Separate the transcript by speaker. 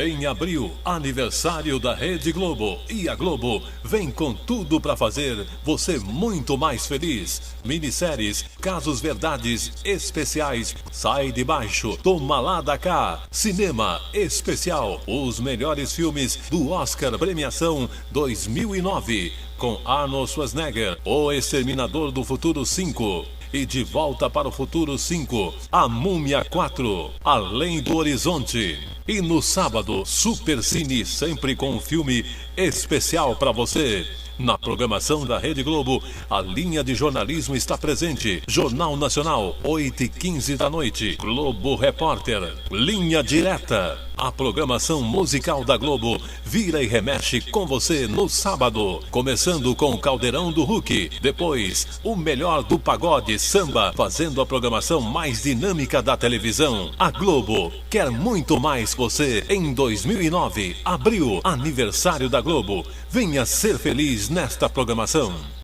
Speaker 1: Em abril, aniversário da Rede Globo. E a Globo vem com tudo para fazer você muito mais feliz. Minisséries, casos verdades especiais, Sai de Baixo, Toma lá da cá, cinema especial, os melhores filmes do Oscar Premiação 2009, com Arnold Schwarzenegger, O Exterminador do Futuro 5. E De Volta para o Futuro 5, A Múmia 4, Além do Horizonte. E no sábado, Super Cine, sempre com um filme especial para você. Na programação da Rede Globo, a linha de jornalismo está presente. Jornal Nacional, 8h15 da noite. Globo Repórter, Linha Direta. A programação musical da Globo vira e remexe com você no sábado. Começando com o Caldeirão do Hulk. Depois, o melhor do pagode samba, fazendo a programação mais dinâmica da televisão. A Globo quer muito mais você em 2009. Abril, aniversário da Globo. Venha ser feliz nesta programação.